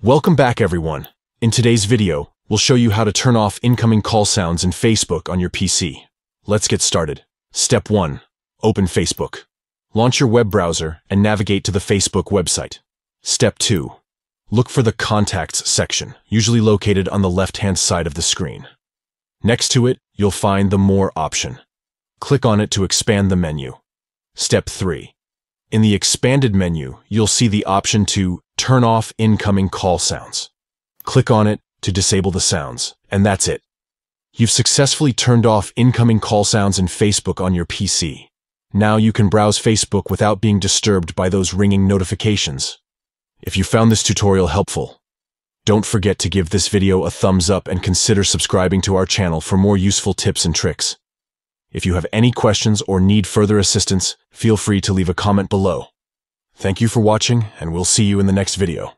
Welcome back, everyone. In today's video, we'll show you how to turn off incoming call sounds in Facebook on your PC. Let's get started. Step 1. Open Facebook. Launch your web browser and navigate to the Facebook website. Step 2. Look for the Contacts section, usually located on the left-hand side of the screen. Next to it, you'll find the More option. Click on it to expand the menu. Step 3. In the expanded menu, you'll see the option to turn off incoming call sounds. Click on it to disable the sounds, and that's it. You've successfully turned off incoming call sounds in Facebook on your PC. Now you can browse Facebook without being disturbed by those ringing notifications. If you found this tutorial helpful, don't forget to give this video a thumbs up and consider subscribing to our channel for more useful tips and tricks. If you have any questions or need further assistance, feel free to leave a comment below. Thank you for watching, and we'll see you in the next video.